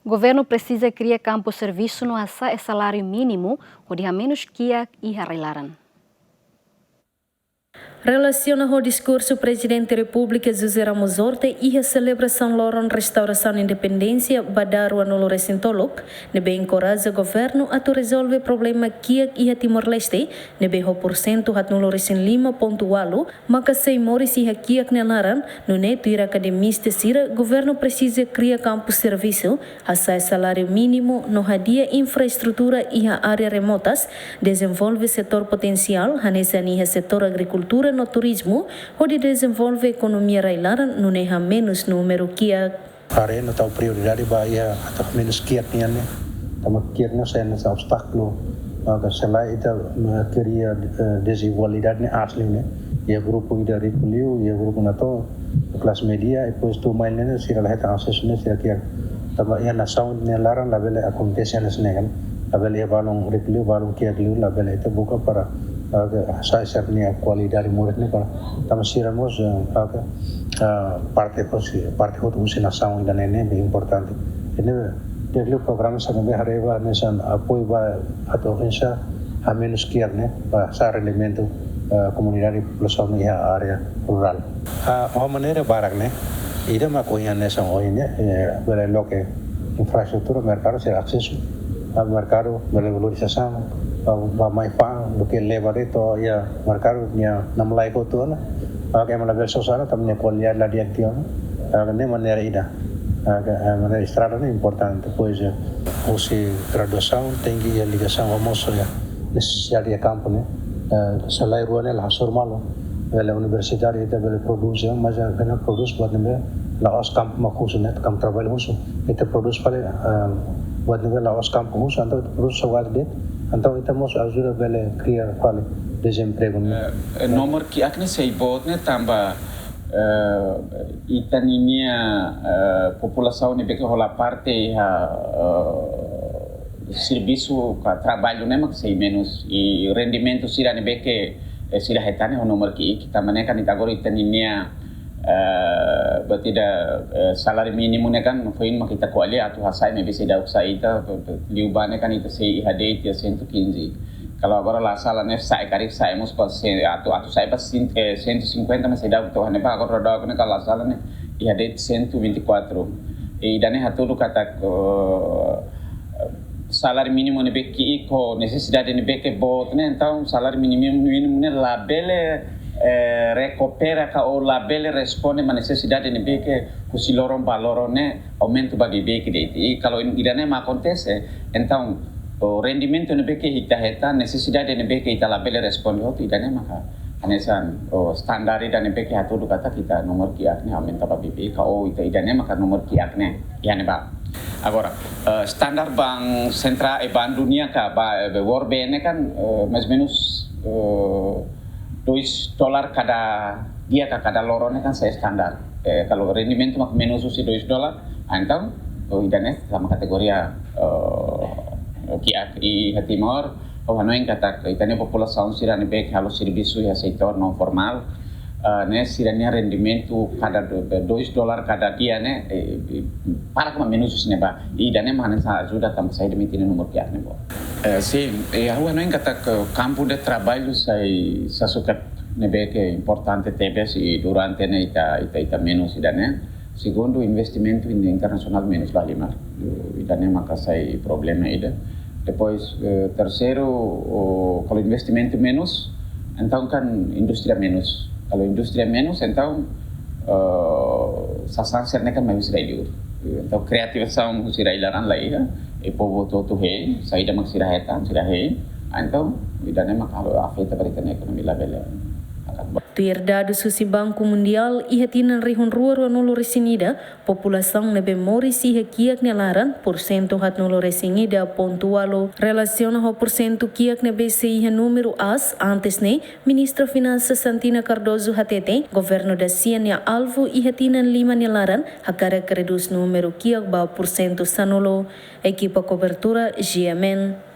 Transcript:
O governo precisa criar campo serviço no salário mínimo, ou de menos que e arreglaram. Relaciona o discurso do Presidente da República José Ramos Horta e a celebração Loron Restauração Independência Badaru Anolo Recintolok, nebe encoraja o governo a resolver o problema que e a Timor-Leste, nebe o porcento hat nolo recin 5.8, maka sei moris e aqui nelaran, no neto ir academista sira, governo precisa criar campo serviço, a salário mínimo, no hadia infraestrutura e a área remotas, desenvolve setor potencial, hanesani setor agricultura no turismo, onde desenvolve a economia railaran no neha menos número que a área não está prioridade bahia atau menos kiat ni ane, tama kiat no saya nasa obstáculo, maka selain itu queria desigualdade ne asli ne, ia grupo ida riculiu, ia grupo nato kelas media, depois tu main ne sira lah tang akses ne sira kiat, tama ia nasaw ne laran labele acontece ne senegal, labele ia balong riculiu balong kiat liu labele itu buka para saya sebenarnya kualitas muridnya para tamasiramos parte hotusin nação ainda nem bem importante ini dari program sampai hari ini nesan apoio ba atau insa a menos kiar ne para sa rendimento comunidade população e a área rural a maneira barak ne ida makoyan nesan oinnya bela loke infraestrutura mercado ser accesso ao mercado bela valorização mai pang do que levar itu ya mercado nya namlai ko tu na que mala verso sana tamne qualidade la direção ne maneira ida maneira estrada é importante pois o se graduação tem que ligação famoso ya necessidade de campo né salário rural é normal ela universidade ita bela produz mas ela produz buat ne la os campo makus né campo trabalho muso ita produz para buat ne la os campo muso então produz sogar de então estamos ajuda bele criar qual desemprego nomor que akne sei bot ne tamba itanimia população ne beke rola parte serviço ka trabalho ne mak sei menos e rendimento sira ne beke sira hetane o nomor que kita manekan itagor itanimia batida salário mínimo ne kan foi makita ko ali atu hasai ne bisa da usaita liubane kan itu sei ihade itu 115 kalau agora lá sala ne sai cari saímos para atu sai para 150 mas sai da to ne pa agora da ne kalau sala ne ihade 124 e dane hatu kata salário mínimo ne beki ko necessidade ne beke bot ne então salário mínimo ne labele recupera ka o labele responde ma necessidade ne beke kusi loron valoro ne aumento bagi beke de e kalau irane ma acontece então o rendimento ne beke hita necessidade ne beke ita labele responde o irane maka anesan o standar ida ne beke hatu kata kita nomor kiak ne aumenta bagi beke ka o ita irane maka nomor kiak ne yani ba agora standar bank central e bank dunia ka ba World Bank ne kan mais menos $2 cada dia cada lorone kan saya standar kalau rendimento mak menos usi $2 então idane sama kategoria kiak i Timor o hanoen kata itane população sirane bek halo serviço ya setor non formal ne sirane rendimento cada $2 cada dia ne para kama menos usi ne ba idane mana sa ajuda tam sai demitine nomor kiak ne bo sim eu hanoen kata campo de trabalho sai sasukat nebe que importante tebes e durante ne ita menos idane segundo investimento internacional menos vale mar idane maka sai problema ida depois terceiro kalau investimento menos então kan industria menos kalau industria menos então sasan serne kan mais israeliur então criativação israelaran lá e povo todo he saída mak sirahetan sirahe então idane maka afeta para a economia lá bela Tuir dados do Banco Mundial e hatinan rihun ruar nolo resinida, população nebe moris e kiak nelaran, porcento hat nolo resinida pontualo, relaciona ho porcento kiak nebe se número as, antes ne, Ministra Finanças Santina Cardoso hatete, governo da Ciência alvo e hatinan 5 nelaran, hakara reduz número kiak ba porcento sanolo, equipa cobertura GMN.